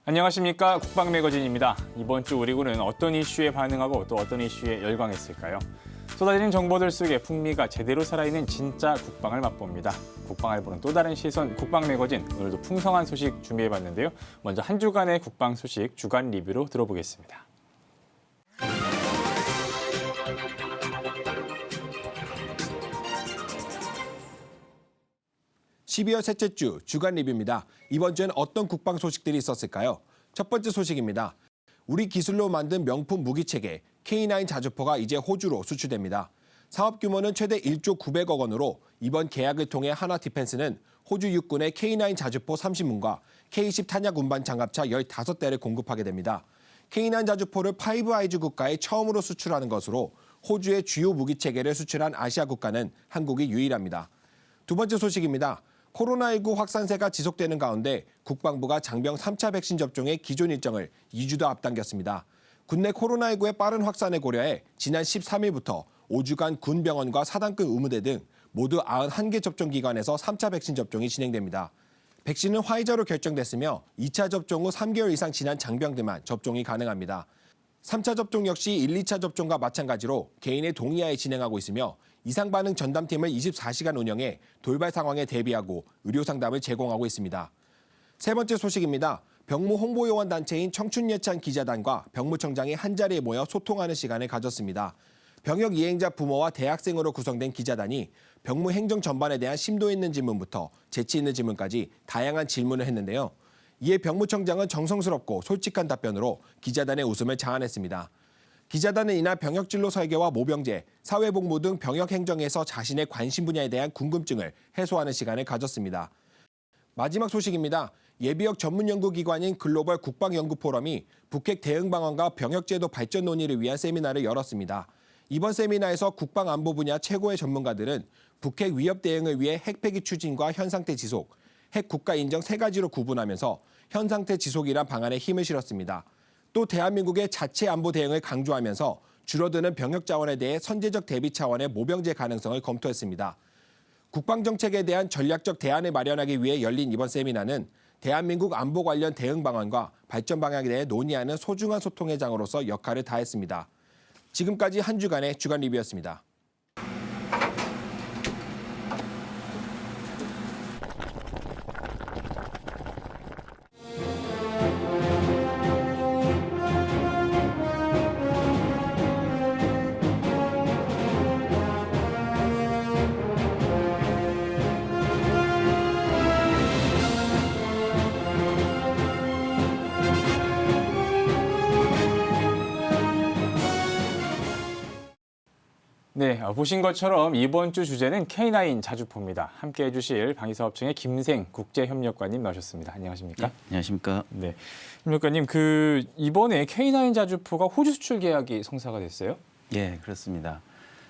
안녕하십니까, 국방매거진입니다. 이번 주 우리 군은 어떤 이슈에 반응하고 또 어떤 이슈에 열광했을까요? 쏟아지는 정보들 속에 풍미가 제대로 살아있는 진짜 국방을 맛봅니다. 국방을 보는 또 다른 시선 국방매거진, 오늘도 풍성한 소식 준비해봤는데요. 먼저 한 주간의 국방 소식 주간 리뷰로 들어보겠습니다. 12월 셋째 주 주간 리뷰입니다. 이번 주엔 어떤 국방 소식들이 있었을까요? 첫 번째 소식입니다. 우리 기술로 만든 명품 무기체계 K9 자주포가 이제 호주로 수출됩니다. 사업 규모는 최대 1조 900억 원으로 이번 계약을 통해 하나디펜스는 호주 육군의 K9 자주포 30문과 K10 탄약 운반 장갑차 15대를 공급하게 됩니다. K9 자주포를 파이브 아이즈 국가에 처음으로 수출하는 것으로 호주의 주요 무기체계를 수출한 아시아 국가는 한국이 유일합니다. 두 번째 소식입니다. 코로나19 확산세가 지속되는 가운데 국방부가 장병 3차 백신 접종의 기존 일정을 2주도 앞당겼습니다. 국내 코로나19의 빠른 확산을 고려해 지난 13일부터 5주간 군 병원과 사단급 의무대 등 모두 91개 접종기관에서 3차 백신 접종이 진행됩니다. 백신은 화이자로 결정됐으며 2차 접종 후 3개월 이상 지난 장병들만 접종이 가능합니다. 3차 접종 역시 1, 2차 접종과 마찬가지로 개인의 동의하에 진행하고 있으며 이상 반응 전담팀을 24시간 운영해 돌발 상황에 대비하고 의료 상담을 제공하고 있습니다. 세 번째 소식입니다. 병무 홍보 요원 단체인 청춘예찬 기자단과 병무청장이 한자리에 모여 소통하는 시간을 가졌습니다. 병역 이행자 부모와 대학생으로 구성된 기자단이 병무 행정 전반에 대한 심도 있는 질문부터 재치 있는 질문까지 다양한 질문을 했는데요. 이에 병무청장은 정성스럽고 솔직한 답변으로 기자단의 웃음을 자아냈습니다. 기자단은 이날 병역진로 설계와 모병제, 사회복무 등 병역 행정에서 자신의 관심 분야에 대한 궁금증을 해소하는 시간을 가졌습니다. 마지막 소식입니다. 예비역 전문연구기관인 글로벌 국방연구포럼이 북핵 대응 방안과 병역제도 발전 논의를 위한 세미나를 열었습니다. 이번 세미나에서 국방안보 분야 최고의 전문가들은 북핵 위협 대응을 위해 핵폐기 추진과 현상태 지속, 핵 국가 인정 세 가지로 구분하면서 현상태 지속이란 방안에 힘을 실었습니다. 또 대한민국의 자체 안보 대응을 강조하면서 줄어드는 병역 자원에 대해 선제적 대비 차원의 모병제 가능성을 검토했습니다. 국방정책에 대한 전략적 대안을 마련하기 위해 열린 이번 세미나는 대한민국 안보 관련 대응 방안과 발전 방향에 대해 논의하는 소중한 소통의 장으로서 역할을 다했습니다. 지금까지 한 주간의 주간 리뷰였습니다. 네, 보신 것처럼 이번 주 주제는 K9 자주포입니다. 함께해 주실 방위사업청의 김생 국제협력관님 나오셨습니다. 안녕하십니까? 네, 안녕하십니까? 네, 협력관님, 이번에 K9 자주포가 호주 수출 계약이 성사가 됐어요? 예, 그렇습니다.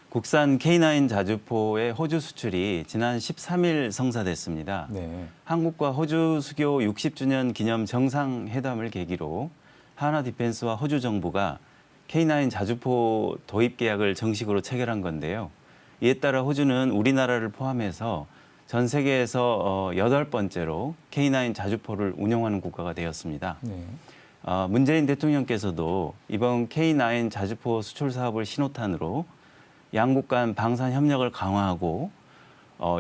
국산 K9 자주포의 호주 수출이 지난 13일 성사됐습니다. 네. 한국과 호주 수교 60주년 기념 정상회담을 계기로 하나디펜스와 호주 정부가 K9 자주포 도입 계약을 정식으로 체결한 건데요. 이에 따라 호주는 우리나라를 포함해서 전 세계에서 8번째로 K9 자주포를 운영하는 국가가 되었습니다. 네. 문재인 대통령께서도 이번 K9 자주포 수출 사업을 신호탄으로 양국 간 방산 협력을 강화하고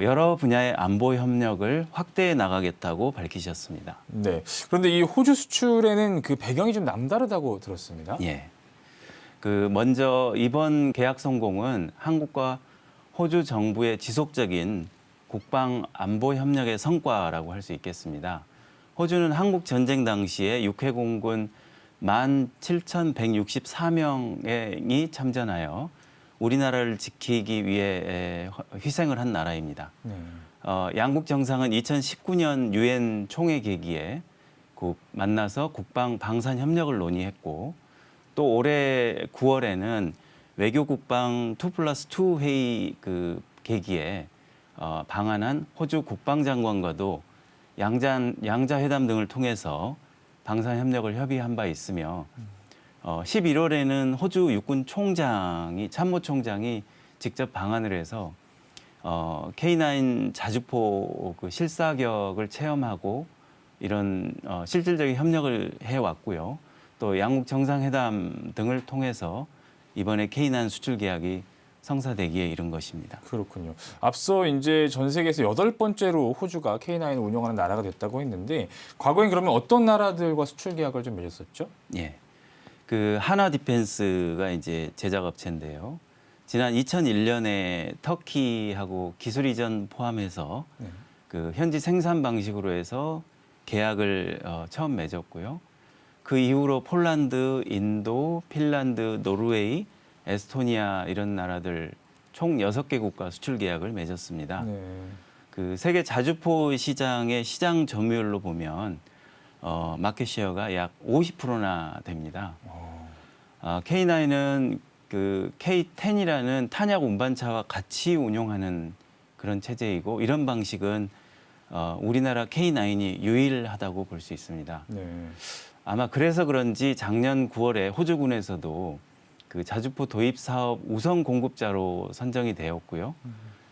여러 분야의 안보 협력을 확대해 나가겠다고 밝히셨습니다. 네. 그런데 이 호주 수출에는 배경이 좀 남다르다고 들었습니다. 예. 먼저 이번 계약 성공은 한국과 호주 정부의 지속적인 국방 안보 협력의 성과라고 할 수 있겠습니다. 호주는 한국 전쟁 당시에 육해공군 17,164명이 참전하여 우리나라를 지키기 위해 희생을 한 나라입니다. 네. 양국 정상은 2019년 유엔 총회 계기에 만나서 국방 방산 협력을 논의했고 또 올해 9월에는 외교국방 2+2 회의 계기에 방한한 호주 국방장관과도 양자회담 등을 통해서 방산 협력을 협의한 바 있으며 11월에는 호주 육군 참모총장이 직접 방한을 해서 K9 자주포 실사격을 체험하고 이런 실질적인 협력을 해왔고요. 또 양국 정상회담 등을 통해서 이번에 K9 수출 계약이 성사되기에 이른 것입니다. 그렇군요. 앞서 이제 전 세계에서 8번째로 호주가 K9을 운영하는 나라가 됐다고 했는데 과거엔 그러면 어떤 나라들과 수출 계약을 좀 맺었었죠? 예. 그 하나 디펜스가 이제 제작 업체인데요. 지난 2001년에 터키하고 기술 이전 포함해서 네. 그 현지 생산 방식으로 해서 계약을 처음 맺었고요. 그 이후로 폴란드, 인도, 핀란드, 노르웨이, 에스토니아 이런 나라들 총 6개국과 수출 계약을 맺었습니다. 네. 그 세계 자주포 시장의 시장 점유율로 보면 마켓 셰어가 약 50%나 됩니다. K9은 그 K10이라는 탄약 운반차와 같이 운용하는 그런 체제이고 이런 방식은 우리나라 K9이 유일하다고 볼 수 있습니다. 네. 아마 그래서 그런지 작년 9월에 호주군에서도 그 자주포 도입 사업 우선 공급자로 선정이 되었고요.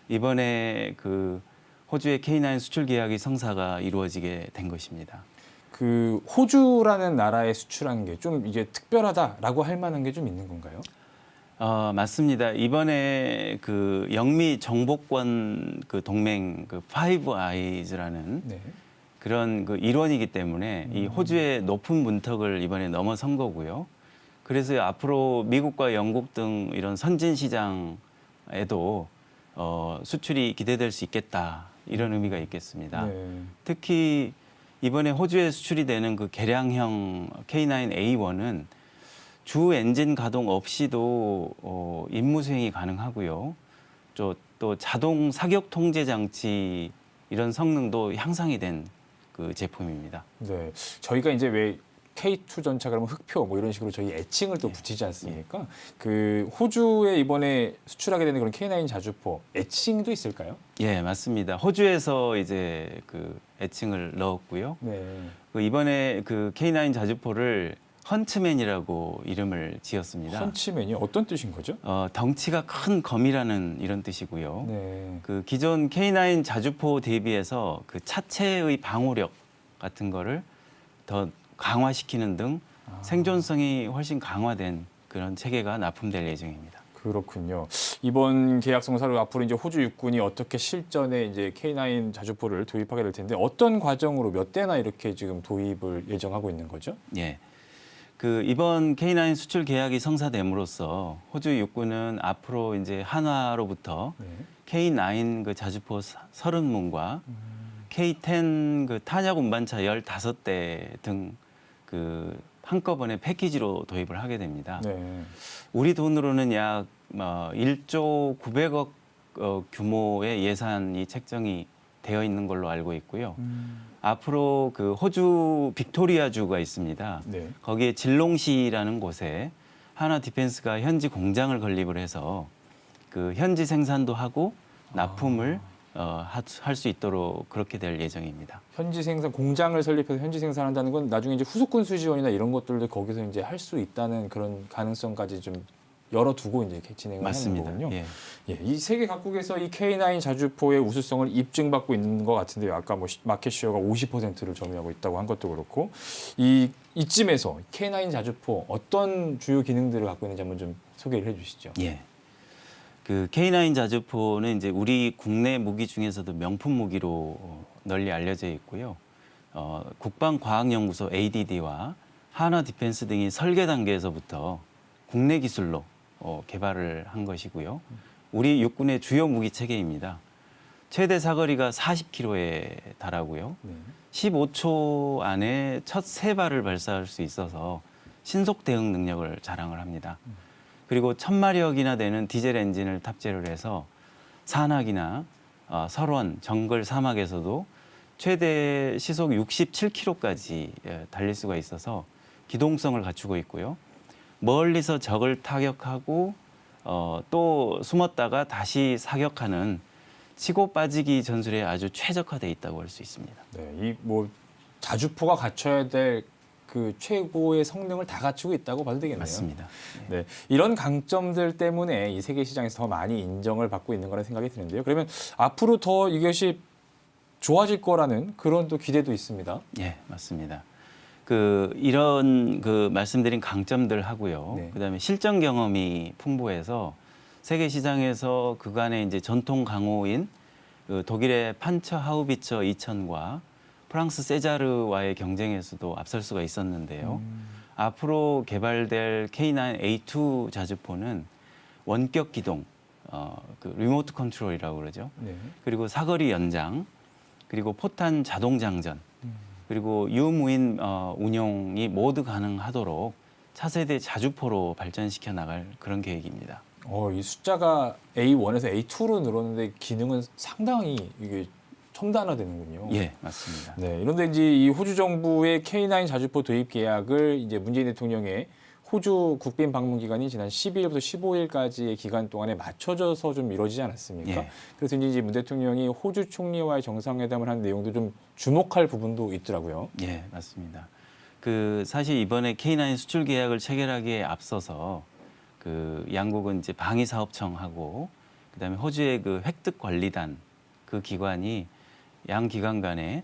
이번에 그 호주의 K9 수출 계약이 성사가 이루어지게 된 것입니다. 그 호주라는 나라에 수출하는 게 좀 이게 특별하다라고 할 만한 게 좀 있는 건가요? 맞습니다. 이번에 그 영미 정보권 그 동맹 그 파이브 아이즈라는 네. 그런 그 일원이기 때문에 이 호주의 높은 문턱을 이번에 넘어선 거고요. 그래서 앞으로 미국과 영국 등 이런 선진 시장에도 수출이 기대될 수 있겠다 이런 의미가 있겠습니다. 네. 특히 이번에 호주에 수출이 되는 그 개량형 K9A1은 주 엔진 가동 없이도 임무 수행이 가능하고요. 또 자동 사격 통제 장치 이런 성능도 향상이 된 그 제품입니다. 네. 저희가 이제 왜 K2 전차 그러면 흑표 뭐 이런 식으로 저희 애칭을 또 붙이지 않습니까? 그 호주에 이번에 수출하게 되는 그런 K9 자주포 애칭도 있을까요? 예, 맞습니다. 호주에서 이제 그 애칭을 넣었고요. 네. 그 이번에 그 K9 자주포를 헌츠맨이라고 이름을 지었습니다. 헌치맨이 어떤 뜻인 거죠? 덩치가 큰 검이라는 이런 뜻이고요. 네. 그 기존 K9 자주포 대비해서 그 차체의 방호력 같은 거를 더 강화시키는 등 생존성이 훨씬 강화된 그런 체계가 납품될 예정입니다. 그렇군요. 이번 계약 성사로 앞으로 이제 호주 육군이 어떻게 실전에 이제 K9 자주포를 도입하게 될 텐데 어떤 과정으로 몇 대나 이렇게 지금 도입을 예정하고 있는 거죠? 예. 그 이번 K9 수출 계약이 성사됨으로써 호주 육군은 앞으로 이제 한화로부터 네. K9 그 자주포 30문과 K10 그 탄약 운반차 15대 등 그 한꺼번에 패키지로 도입을 하게 됩니다. 네. 우리 돈으로는 약 1조 900억 규모의 예산이 책정이 되어 있는 걸로 알고 있고요. 앞으로 그 호주 빅토리아주가 있습니다. 네. 거기에 질롱시라는 곳에 하나 디펜스가 현지 공장을 건립을 해서 그 현지 생산도 하고 납품을 할 수 있도록 그렇게 될 예정입니다. 현지 생산 공장을 설립해서 현지 생산한다는 건 나중에 이제 후속군 수지원이나 이런 것들도 거기서 이제 할 수 있다는 그런 가능성까지 좀 열어두고 이제 이렇게 진행을 맞습니다. 하는 거군요. 예. 예, 이 세계 각국에서 이 K9 자주포의 우수성을 입증받고 있는 것 같은데요. 아까 뭐 마켓 쉐어가 50%를 점유하고 있다고 한 것도 그렇고 이쯤에서 K9 자주포 어떤 주요 기능들을 갖고 있는지 한번 좀 소개를 해주시죠. 예. 그 K9 자주포는 이제 우리 국내 무기 중에서도 명품 무기로 널리 알려져 있고요. 국방과학연구소 ADD와 하나 디펜스 등이 설계 단계에서부터 국내 기술로 개발을 한 것이고요. 우리 육군의 주요 무기 체계입니다. 최대 사거리가 40km에 달하고요. 네. 15초 안에 첫 3발을 발사할 수 있어서 신속 대응 능력을 자랑을 합니다. 그리고 1000마력이나 되는 디젤 엔진을 탑재를 해서 산악이나 설원, 정글, 사막에서도 최대 시속 67km까지 달릴 수가 있어서 기동성을 갖추고 있고요. 멀리서 적을 타격하고 또 숨었다가 다시 사격하는 치고 빠지기 전술에 아주 최적화되어 있다고 할 수 있습니다. 네, 이 뭐 자주포가 갖춰야 될 그 최고의 성능을 다 갖추고 있다고 봐도 되겠네요. 맞습니다. 네, 이런 강점들 때문에 이 세계 시장에서 더 많이 인정을 받고 있는 거라는 생각이 드는데요. 그러면 앞으로 더 이것이 좋아질 거라는 그런 또 기대도 있습니다. 예, 맞습니다. 이런 말씀드린 강점들 하고요. 네. 그다음에 실전 경험이 풍부해서 세계 시장에서 그간의 이제 전통 강호인 독일의 판처 하우비처 2000과 프랑스 세자르와의 경쟁에서도 앞설 수가 있었는데요. 앞으로 개발될 K9A2 자주포는 원격 기동, 리모트 컨트롤이라고 그러죠. 네. 그리고 사거리 연장, 그리고 포탄 자동 장전, 그리고 유무인 운용이 모두 가능하도록 차세대 자주포로 발전시켜 나갈 그런 계획입니다. 이 숫자가 A1에서 A2로 늘었는데 기능은 상당히 이게 첨단화되는군요. 예, 맞습니다. 네, 이런데 이제 이 호주 정부의 K9 자주포 도입 계약을 이제 문재인 대통령의 호주 국빈 방문 기간이 지난 12일부터 15일까지의 기간 동안에 맞춰져서 좀 이루어지지 않았습니까? 예. 그래서 이제 문 대통령이 호주 총리와의 정상회담을 한 내용도 좀 주목할 부분도 있더라고요. 예, 맞습니다. 사실 이번에 K9 수출 계약을 체결하기에 앞서서 양국은 이제 방위사업청하고 그다음에 호주의 획득관리단 기관이 양 기관 간에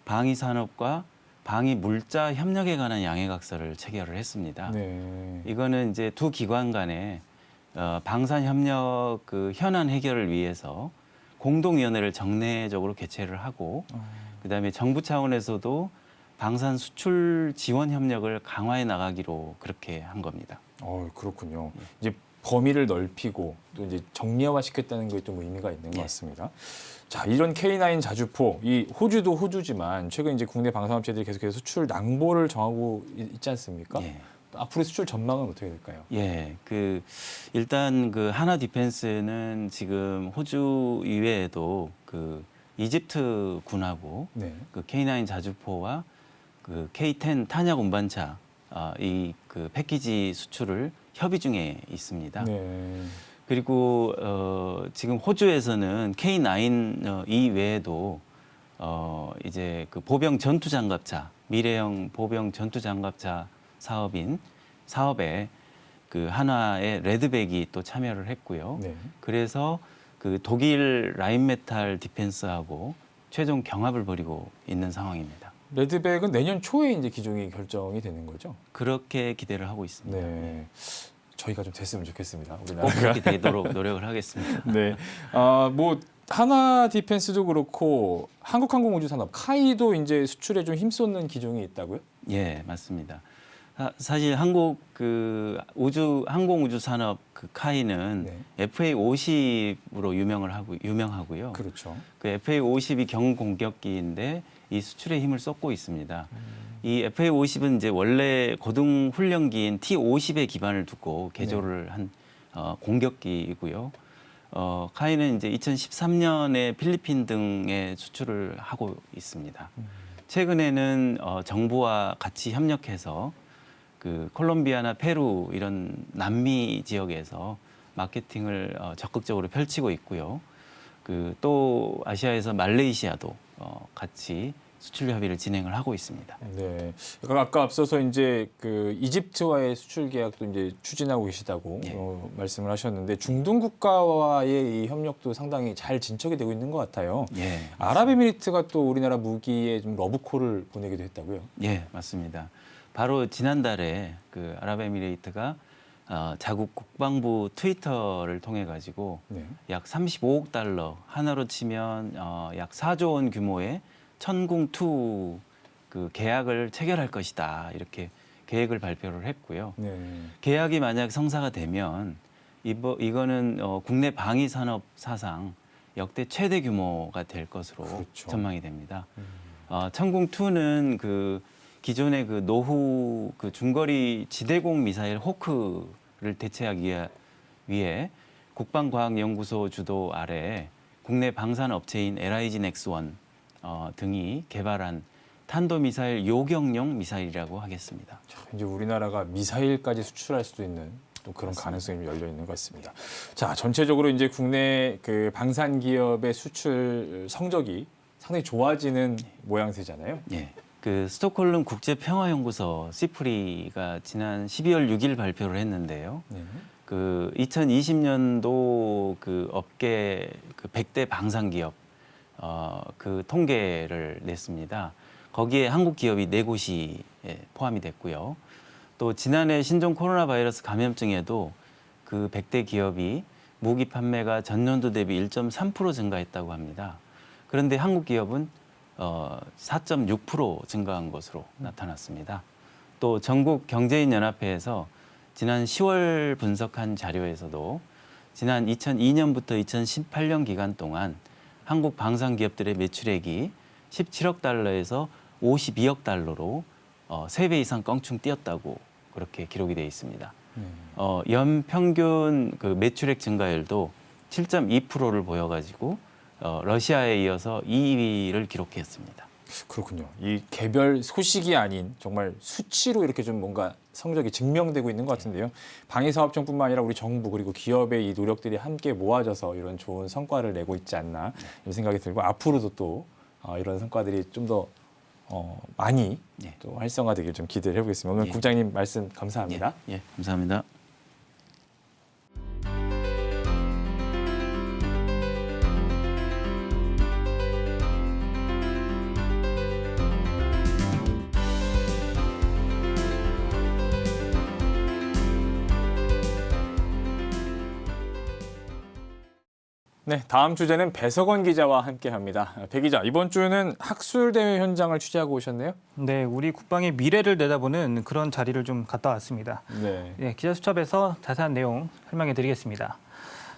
방위산업과 방위물자 협력에 관한 양해각서를 체결을 했습니다. 네. 이거는 이제 두 기관 간에 방산 협력 현안 해결을 위해서 공동위원회를 정례적으로 개최를 하고 그다음에 정부 차원에서도 방산 수출 지원 협력을 강화해 나가기로 그렇게 한 겁니다. 그렇군요. 이제 범위를 넓히고 또 이제 정례화시켰다는 게 또 의미가 있는 것 같습니다. 자, 이런 K9 자주포, 이 호주도 호주지만 최근 이제 국내 방산업체들이 계속해서 수출 낭보를 정하고 있지 않습니까? 예. 앞으로의 수출 전망은 어떻게 될까요? 예, 일단 하나 디펜스는 지금 호주 이외에도 이집트 군하고 네. K9 자주포와 K10 탄약 운반차 이 패키지 수출을 협의 중에 있습니다. 네. 그리고 지금 호주에서는 K9 이외에도 이제 보병 전투 장갑차 미래형 보병 전투 장갑차 사업에 한화의 레드백이 또 참여를 했고요. 네. 그래서 독일 라인메탈 디펜스하고 최종 경합을 벌이고 있는 상황입니다. 레드백은 내년 초에 이제 기종이 결정이 되는 거죠? 그렇게 기대를 하고 있습니다. 네. 저희가 좀 됐으면 좋겠습니다. 꼭 우리나라가. 그렇게 되도록 노력을 하겠습니다. 네. 뭐 하나 디펜스도 그렇고 한국항공우주산업 카이도 이제 수출에 좀 힘쏟는 기종이 있다고요? 예, 맞습니다. 사실 한국 항공우주 산업 카이는 네. FA50으로 유명하고요. 그렇죠. FA50이 경공격기인데 이 수출에 힘을 쏟고 있습니다. 이 FA50은 이제 원래 고등 훈련기인 T50에 기반을 두고 개조를 한 공격기이고요. 카이는 이제 2013년에 필리핀 등에 수출을 하고 있습니다. 최근에는 정부와 같이 협력해서 콜롬비아나 페루 이런 남미 지역에서 마케팅을 적극적으로 펼치고 있고요. 또 아시아에서 말레이시아도 같이 수출 협의를 진행을 하고 있습니다. 네. 아까 앞서서 이제 이집트와의 수출 계약도 이제 추진하고 계시다고 예. 말씀을 하셨는데 중동 국가와의 이 협력도 상당히 잘 진척이 되고 있는 것 같아요. 예, 아랍에미리트가 또 우리나라 무기에 좀 러브콜을 보내기도 했다고요? 예, 맞습니다. 바로 지난달에 아랍에미레이트가 자국 국방부 트위터를 통해 가지고 네. 약 35억 달러 하나로 치면 약 4조 원 규모의 천궁2 계약을 체결할 것이다 이렇게 계획을 발표를 했고요. 네. 계약이 만약 성사가 되면 이거는 국내 방위 산업 사상 역대 최대 규모가 될 것으로 그렇죠. 전망이 됩니다. 천궁2는 기존의 노후 중거리 지대공 미사일 호크를 대체하기 위해 국방과학연구소 주도 아래 국내 방산 업체인 LIG 넥스원 등이 개발한 탄도미사일 요격용 미사일이라고 하겠습니다. 이제 우리나라가 미사일까지 수출할 수도 있는 또 그런 맞습니다. 가능성이 열려 있는 것 같습니다. 자, 전체적으로 이제 국내 방산 기업의 수출 성적이 상당히 좋아지는 모양새잖아요. 예. 스톡홀름 국제평화연구소 시프리가 지난 12월 6일 발표를 했는데요. 네. 2020년도 업계 100대 방산 기업 그 통계를 냈습니다. 거기에 한국 기업이 4곳이 포함이 됐고요. 또 지난해 신종 코로나 바이러스 감염증에도 그 100대 기업이 무기 판매가 전년도 대비 1.3% 증가했다고 합니다. 그런데 한국 기업은 4.6% 증가한 것으로 나타났습니다. 또 전국 경제인 연합회에서 지난 10월 분석한 자료에서도 지난 2002년부터 2018년 기간 동안 한국 방산 기업들의 매출액이 17억 달러에서 52억 달러로 3배 이상 껑충 뛰었다고 그렇게 기록이 되어 있습니다. 연 평균 그 매출액 증가율도 7.2%를 보여가지고 러시아에 이어서 2위를 기록했습니다. 그렇군요. 이 개별 소식이 아닌 정말 수치로 이렇게 좀 뭔가 성적이 증명되고 있는 것 같은데요. 방위사업청뿐만 아니라 우리 정부 그리고 기업의 이 노력들이 함께 모아져서 이런 좋은 성과를 내고 있지 않나 이런 생각이 들고 앞으로도 또 이런 성과들이 좀 더 많이 또 활성화되길 좀 기대를 해보겠습니다. 오늘 국장님 말씀 감사합니다. 예, 감사합니다. 네, 다음 주제는 배석원 기자와 함께합니다. 배 기자, 이번 주는 학술대회 현장을 취재하고 오셨네요. 네, 우리 국방의 미래를 내다보는 그런 자리를 좀 갔다 왔습니다. 네. 기자수첩에서 자세한 내용 설명해 드리겠습니다.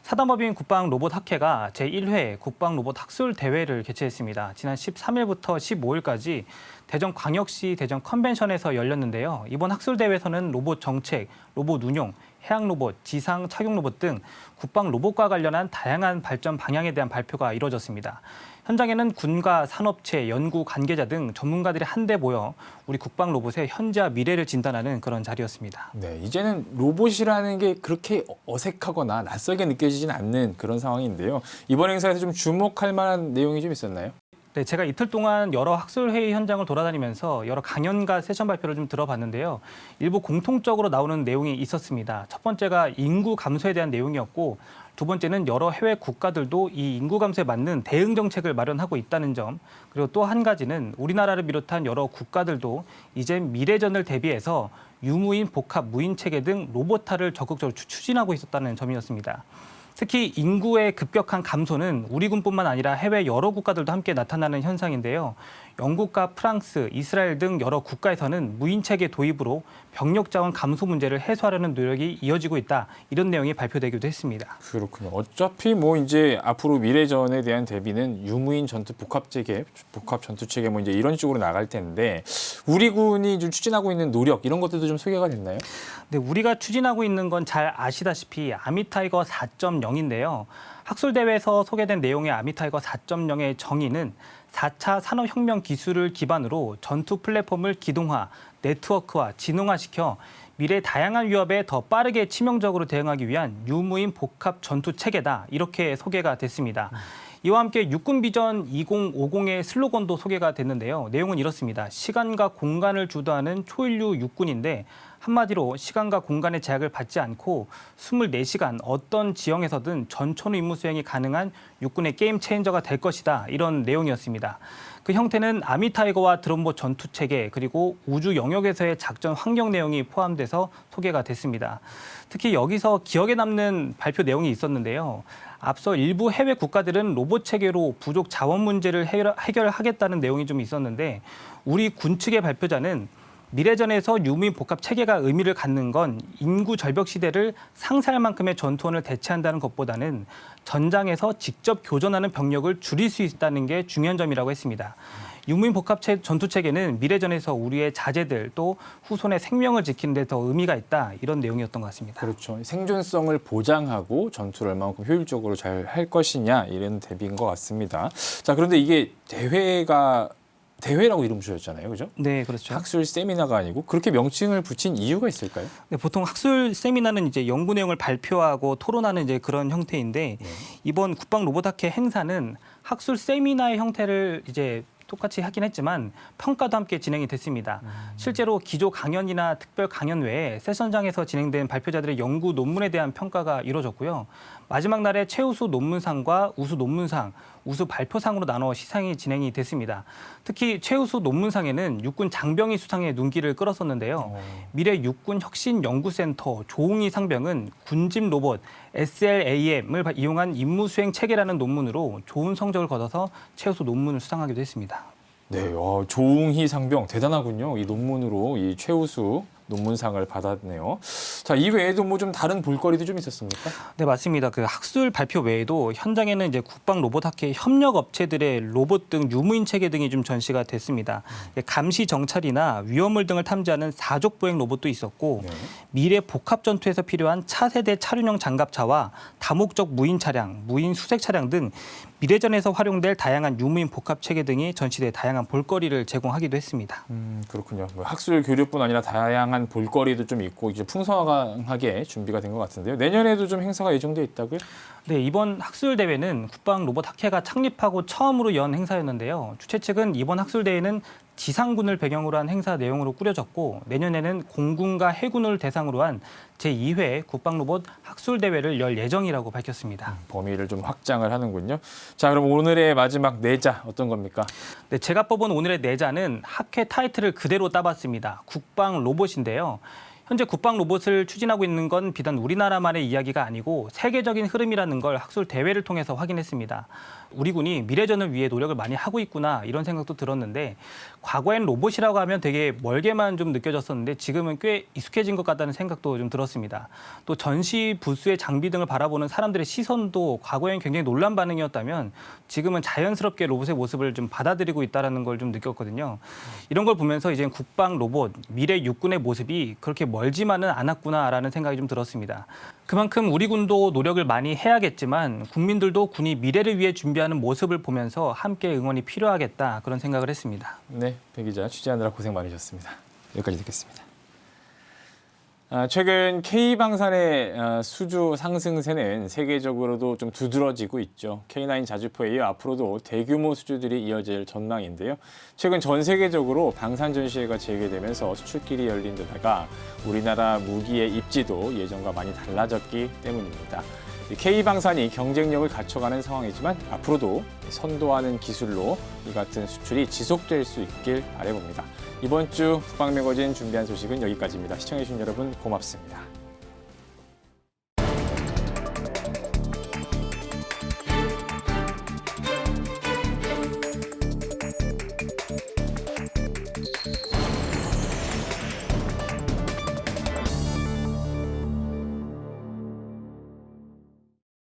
사단법인 국방로봇학회가 제1회 국방로봇 학술대회를 개최했습니다. 지난 13일부터 15일까지 대전광역시 대전 컨벤션에서 열렸는데요. 이번 학술대회에서는 로봇 정책, 로봇 운용, 해양 로봇, 지상 착용 로봇 등 국방 로봇과 관련한 다양한 발전 방향에 대한 발표가 이루어졌습니다. 현장에는 군과 산업체, 연구 관계자 등 전문가들이 한데 모여 우리 국방 로봇의 현재와 미래를 진단하는 그런 자리였습니다. 네, 이제는 로봇이라는 게 그렇게 어색하거나 낯설게 느껴지진 않는 그런 상황인데요. 이번 행사에서 좀 주목할 만한 내용이 좀 있었나요? 네, 제가 이틀 동안 여러 학술회의 현장을 돌아다니면서 여러 강연과 세션 발표를 좀 들어봤는데요. 일부 공통적으로 나오는 내용이 있었습니다. 첫 번째가 인구 감소에 대한 내용이었고, 두 번째는 여러 해외 국가들도 이 인구 감소에 맞는 대응 정책을 마련하고 있다는 점, 그리고 또 한 가지는 우리나라를 비롯한 여러 국가들도 이제 미래전을 대비해서 유무인, 복합, 무인 체계 등 로봇화를 적극적으로 추진하고 있었다는 점이었습니다. 특히 인구의 급격한 감소는 우리 군뿐만 아니라 해외 여러 국가들도 함께 나타나는 현상인데요. 영국과 프랑스, 이스라엘 등 여러 국가에서는 무인체계 도입으로 병력 자원 감소 문제를 해소하려는 노력이 이어지고 있다. 이런 내용이 발표되기도 했습니다. 그렇군요. 어차피 뭐 이제 앞으로 미래전에 대한 대비는 유무인 전투 복합 체계, 복합 전투 체계 뭐 이제 이런 식으로 나갈 텐데 우리 군이 좀 추진하고 있는 노력 이런 것들도 좀 소개가 됐나요? 네, 우리가 추진하고 있는 건 잘 아시다시피 아미타이거 4.0인데요. 학술대회에서 소개된 내용의 아미타이거 4.0의 정의는 4차 산업혁명 기술을 기반으로 전투 플랫폼을 기동화, 네트워크화, 진흥화시켜 미래 다양한 위협에 더 빠르게 치명적으로 대응하기 위한 유무인 복합 전투 체계다. 이렇게 소개가 됐습니다. 이와 함께 육군 비전 2050의 슬로건도 소개가 됐는데요. 내용은 이렇습니다. 시간과 공간을 주도하는 초인류 육군인데 한마디로 시간과 공간의 제약을 받지 않고 24시간 어떤 지형에서든 전천후 임무 수행이 가능한 육군의 게임 체인저가 될 것이다. 이런 내용이었습니다. 그 형태는 아미타이거와 드론봇 전투체계 그리고 우주 영역에서의 작전 환경 내용이 포함돼서 소개가 됐습니다. 특히 여기서 기억에 남는 발표 내용이 있었는데요. 앞서 일부 해외 국가들은 로봇 체계로 부족 자원 문제를 해결하겠다는 내용이 좀 있었는데 우리 군 측의 발표자는 미래전에서 유무인 복합 체계가 의미를 갖는 건 인구 절벽 시대를 상쇄할 만큼의 전투원을 대체한다는 것보다는 전장에서 직접 교전하는 병력을 줄일 수 있다는 게 중요한 점이라고 했습니다. 유무인 복합 전투 체계는 미래전에서 우리의 자제들 또 후손의 생명을 지키는 데 더 의미가 있다 이런 내용이었던 것 같습니다. 그렇죠. 생존성을 보장하고 전투를 얼마만큼 효율적으로 잘 할 것이냐 이런 대비인 것 같습니다. 자, 그런데 이게 대회라고 이름 주셨잖아요, 그죠? 네, 그렇죠. 학술 세미나가 아니고 그렇게 명칭을 붙인 이유가 있을까요? 네, 보통 학술 세미나는 이제 연구 내용을 발표하고 토론하는 이제 그런 형태인데 이번 국방 로봇학회 행사는 학술 세미나의 형태를 이제 똑같이 하긴 했지만 평가도 함께 진행이 됐습니다. 실제로 기조 강연이나 특별 강연 외에 세션장에서 진행된 발표자들의 연구 논문에 대한 평가가 이루어졌고요. 마지막 날에 최우수 논문상과 우수 논문상, 우수 발표상으로 나눠 시상이 진행이 됐습니다. 특히 최우수 논문상에는 육군 장병이 수상해 눈길을 끌었었는데요. 미래 육군 혁신 연구센터 조웅희 상병은 군집 로봇 SLAM을 이용한 임무 수행 체계라는 논문으로 좋은 성적을 거둬서 최우수 논문을 수상하기도 했습니다. 네, 조웅희 상병 대단하군요. 이 논문으로 이 최우수 논문상을 받았네요. 자, 이 외에도 뭐 좀 다른 볼거리도 좀 있었습니까? 네, 맞습니다. 그 학술 발표 외에도 현장에는 이제 국방 로봇학회 협력 업체들의 로봇 등 유무인 체계 등이 좀 전시가 됐습니다. 감시 정찰이나 위험물 등을 탐지하는 사족 보행 로봇도 있었고 네. 미래 복합 전투에서 필요한 차세대 차륜형 장갑차와 다목적 무인 차량, 무인 수색 차량 등 미래전에서 활용될 다양한 유무인 복합 체계 등이 전시돼 다양한 볼거리를 제공하기도 했습니다. 그렇군요. 뭐 학술 교류뿐 아니라 다양한 볼거리도 좀 있고 이제 풍성하게 준비가 된 것 같은데요. 내년에도 좀 행사가 예정돼 있다고요? 네, 이번 학술 대회는 국방 로봇 학회가 창립하고 처음으로 연 행사였는데요. 주최 측은 이번 학술 대회는 지상군을 배경으로 한 행사 내용으로 꾸려졌고 내년에는 공군과 해군을 대상으로 한 제2회 국방 로봇 학술 대회를 열 예정이라고 밝혔습니다. 범위를 좀 확장을 하는군요. 자, 그럼 오늘의 마지막 내자 어떤 겁니까? 네, 제가 뽑은 오늘의 내자는 학회 타이틀을 그대로 따봤습니다. 국방 로봇인데요. 현재 국방 로봇을 추진하고 있는 건 비단 우리나라만의 이야기가 아니고 세계적인 흐름이라는 걸 학술 대회를 통해서 확인했습니다. 우리 군이 미래전을 위해 노력을 많이 하고 있구나 이런 생각도 들었는데 과거엔 로봇이라고 하면 되게 멀게만 좀 느껴졌었는데 지금은 꽤 익숙해진 것 같다는 생각도 좀 들었습니다. 또 전시 부스의 장비 등을 바라보는 사람들의 시선도 과거엔 굉장히 놀란 반응이었다면 지금은 자연스럽게 로봇의 모습을 좀 받아들이고 있다는 걸 좀 느꼈거든요. 이런 걸 보면서 이제 국방 로봇, 미래 육군의 모습이 그렇게 멀지만은 않았구나라는 생각이 좀 들었습니다. 그만큼 우리 군도 노력을 많이 해야겠지만 국민들도 군이 미래를 위해 준비하는 모습을 보면서 함께 응원이 필요하겠다 그런 생각을 했습니다. 네, 배 기자 취재하느라 고생 많으셨습니다. 여기까지 듣겠습니다. 최근 K방산의 수주 상승세는 세계적으로도 좀 두드러지고 있죠. K9 자주포에 이어 앞으로도 대규모 수주들이 이어질 전망인데요. 최근 전 세계적으로 방산 전시회가 재개되면서 수출길이 열린 데다가 우리나라 무기의 입지도 예전과 많이 달라졌기 때문입니다. K방산이 경쟁력을 갖춰가는 상황이지만 앞으로도 선도하는 기술로 이 같은 수출이 지속될 수 있길 바라봅니다. 이번 주 국방매거진 준비한 소식은 여기까지입니다. 시청해주신 여러분 고맙습니다.